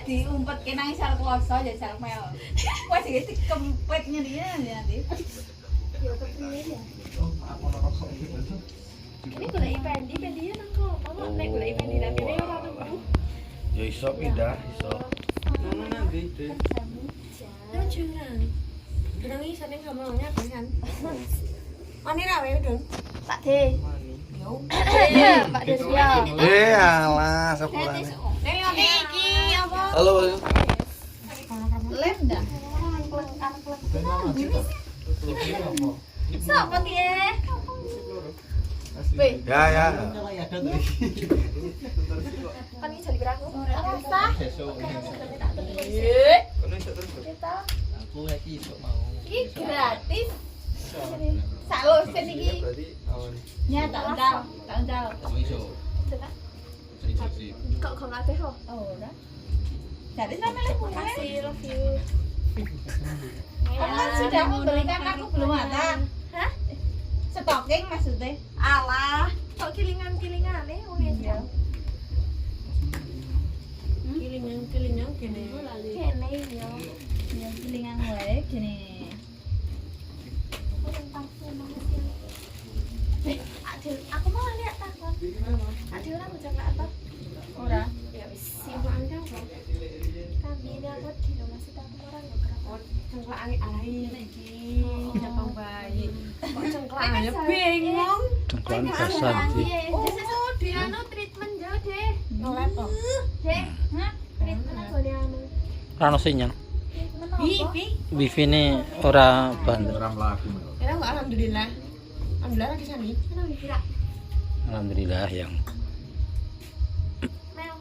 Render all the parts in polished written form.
diumpet ke nang isar kloso ya jar mel. Wes iki kempetnya dia nanti. Ya kepriye ya. Ini golek pendi ya nang kono. Nek golek pendi nang kene ora nemu. Ya iso pindah, iso. Mana nanti deh. Terus jurang. Jurang iki sane ngomongnya kan. Mani ra wae, Dun. Pak De. Yo. Pak De ya. Alah, sepurane. Nek iki apa? Halo. Lem dah. Sopo ki? Weh, Ya, ya. kan iki jali beraku. Apa? Aku lagi isuk mau. Iki gratis. Salo sen iki. Berarti awan Ya tak undal. isuk. Sip. Kok gak ngate ho? Oh, ora. Jadi sampe lek Makasih, love you. Kamu kan sudah membelikan aku belum ada. Hah? Stocking maksudnya. Alah, kok kilingan-kilingane wong ya. Kilingan kene. Kene yo. Ya pilingan wae gini. Aku mau lihat takon. Adil ora bocah apa? Ora. Ya wis simpan kan. Kami ini aku di rumah si tamu orang kok kerapot. Cengklakane alai iki. Nyapa bayi. Kok cengklakane bingung. Cengklaan Basanti. Oh, dia anu treatment jauh deh. Nolak kok. Deh, hah? Treatment apa dia anu? Rano sinyal. Treatment apa? Wifi ini ora banter. Ram lagu. Ya enggak alhamdulillah. Alhamdulillah lagi sani. Mana wifi rak? Alhamdulillah yang Mel.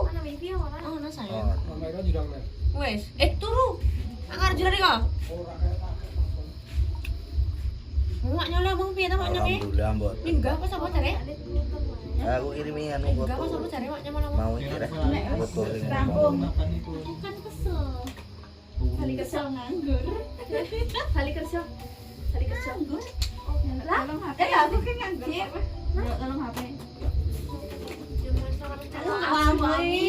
Mana wifi yang mana? Oh, nah sayang. Mereka jurang mer. Wes, turu. Aku arep jare kok. Mak nyala bang piye ta mak nyake? Alhamdulillah, Mbok. Enggak apa sapa jare? Aku kirimi anu Enggak apa sapa jare mak nyala. mau iki rek. Foto ring. Rampung. Kan kesel. Balik kerja nganggur. Balik kerja. Balik kerja nganggur. Lah, Tolong HP. Aku kan nganggur. Tolong HP. Wah, mami.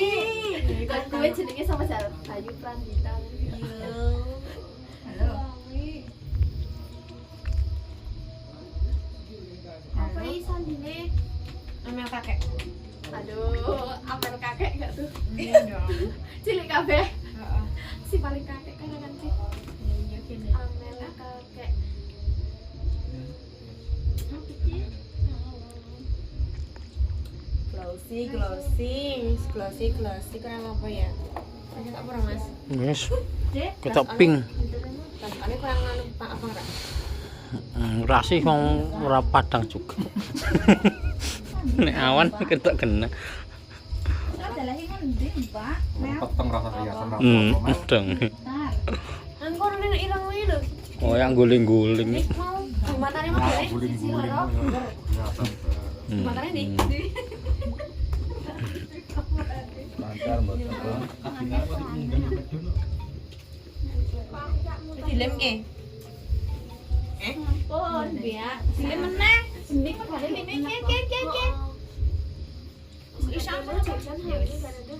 Kan gue jenenge sama Jar Bayu Prandita. Halo. Apa isan dine? Amel kakek. Aduh, amel kakek gak tuh? Iya dong. Cilik kabeh. Heeh. Si paling kakek kan sih. Iya kene. Amel kakek. Glossy, kurang apa ya? Saya tak pernah mas. wis Dek. ketok pink. Ini kurang anu pak apa enggak? Ora sih wong ora padang juga. Nek awan ketok kena. Adalah ini ngendi, Pak? Mel. Peteng rasa hiasan ram. Dong. Bentar. Angkor ning ilang wae lho. Oh yang guling-guling. Mau matane mah boleh. Guling-guling. Hiasan. Matane nih. Lancar, Mbok. Dilem ke? Pun biar. Sini meneh. Sini kok hari ini ke. Isya mau jajan hari kan ada.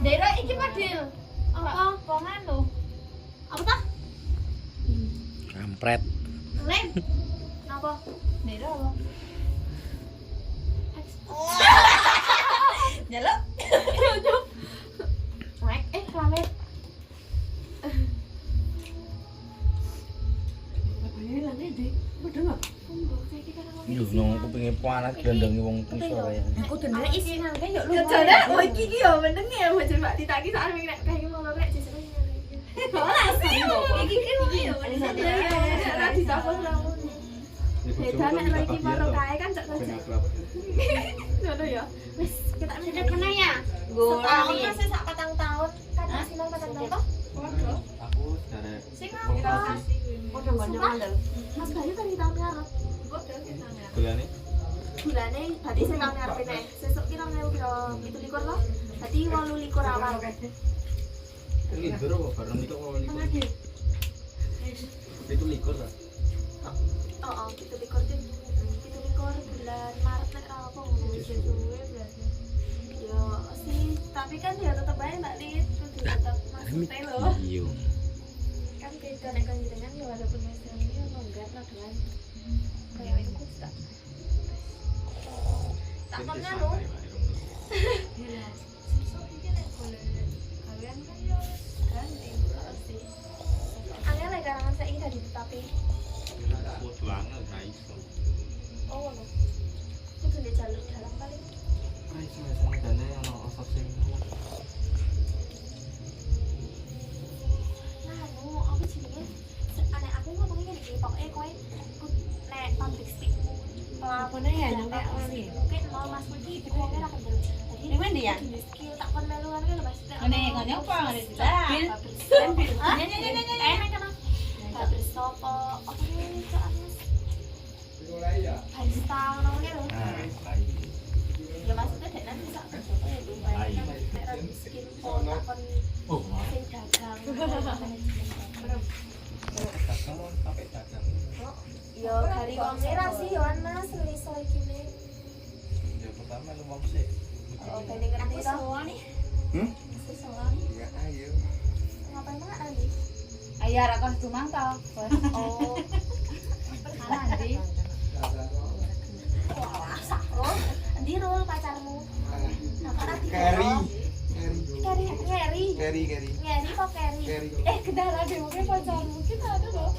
Daerah iki Padil. Apa? Kok nganu? Apa tah? Kampret. Lem. Apa? Daerah apa? Jaluk. Wek, klamet. Ini lane deh. Udah enggak? Yo nang kupinge panas glandangi wong sore ya. Aku dengar isi nangke yuk lu. Ya jane oh iki yo meneng ya bocah Mbak ditaki soal nek kayak mau rek disini. Ora sih. Iki ki yo. Ora disapon lamun. Beda nek ora iki maro kae kan cak saja. Ngono ya. Wis, kita sudah pernah ya? Setahun masih sak 4 tahun. Kan maksimal 4 tahun toh? Aku dari Sing apa? Udah banyak mandel. Mas Bayu kan di tahun ngarep. bulan ini. Bulane berarti sing tahun ngarep nek sesuk ki 2017 loh. Berarti 28 awal. Likur apa bareng itu mau likur? Tengah deh. Itu likur lah. Oh, 17 deh. likur bulan Maret nek ra apa ngono suwe berarti. Yo sih, tapi kan ya tetep aja Mbak Lid, kudu tetep maksudnya loh. Iya. Kan beda nek kan jenengan ya walaupun mesem ya longgar lah dengan kayak itu tak. Tak pernah lho. Kalian kan yo ganti sih. Angel lek karangan saiki tadi tapi Kudu angel ra iso. oh no. Kudu di jalur dalam paling. Ayo sama dane ono osop sing Nah, apa jenenge? Anek aku ngomongnya ngene iki, pokoke kowe nek public speakmu Pelakone ya nyampe wani. mungkin mau Mas Budi ngomongnya ra kendel. Jadi Ini mana dia? di skill tak kon meluan kan Mas. Ngene nyopo ngene tidak. Enak kan? Habis sopo, apa ini cok Mas? Barista ngomongnya lho. Ya maksudnya dek nanti sak kerjaku ya lumayan kan nek ra di skill kok tak kon Oh, sing dagang. sampai dagang. Yo kari wong merah sih yoan Mas liso iki ne. Ya pertama lu mau sih. Oh, bene ngerti to? nih. Sowan. Ya ayo. Ngapain banget Andi? Ayo ra kos tumangkal. Oh, Andi. wah, sakro. Endi rul pacarmu? Apa lagi? Keri. Ngeri. Keri. Ngeri kok Keri? Keri. Kendala deh mungkin pacarmu kita ada loh.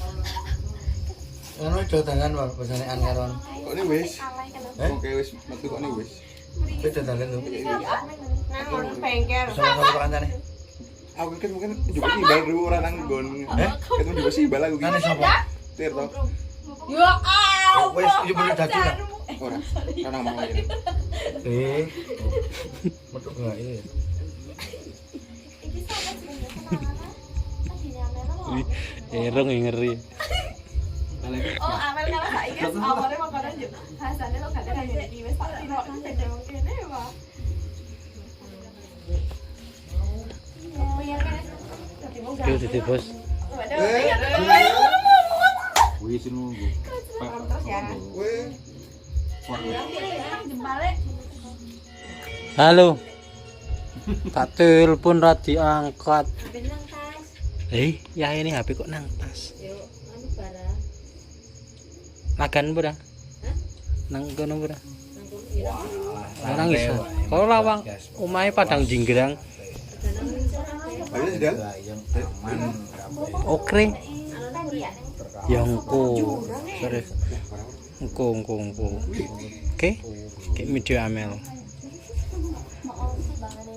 Ono dodangan wae pesane anggaran. Kok ini wis? Alay kan. Oke wis metu kok ini wis. Beda dalan lho. Nang bengkel. Sama karo kancane. Aku kan mungkin juga sih bal ribu orang nanggon. Ketemu juga sih bal aku. Kane sapa? Tir to. Ya Wis iki bener dadi lah. Ora. Karena mau ini. Metu enggak ini. Iki sama jenenge kenangan. Lagi nyamel loh. Erong yang ngeri. Oh, Amel kalau saiki awalnya makanan yo. Hasane lo gak ada iki wis tak tino beda wong kene ya, Pak. Biar kan dadi wong Yo dadi bos. Wis nunggu. Terus ya. Weh. jempale. Halo. Tak telepon ra diangkat. Benang tas. Ya ini HP kok nang tas. Yo anu barang. Makan bura. Nang kono bura. Nang Orang iso. Kalau lawang omahe Padang Jinggrang. Ayo sudah. Okre. Tadi ya. Ya engko. Sorry. Engko. Oke. Kayak video Amel. Mau sih bangane.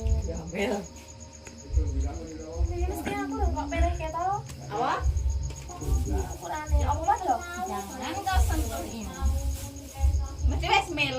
Mesti aku lho kok peleh keto. Apa? Ukurane aku lah lho. Jangan kau sentuh ini. Mesti wes mel.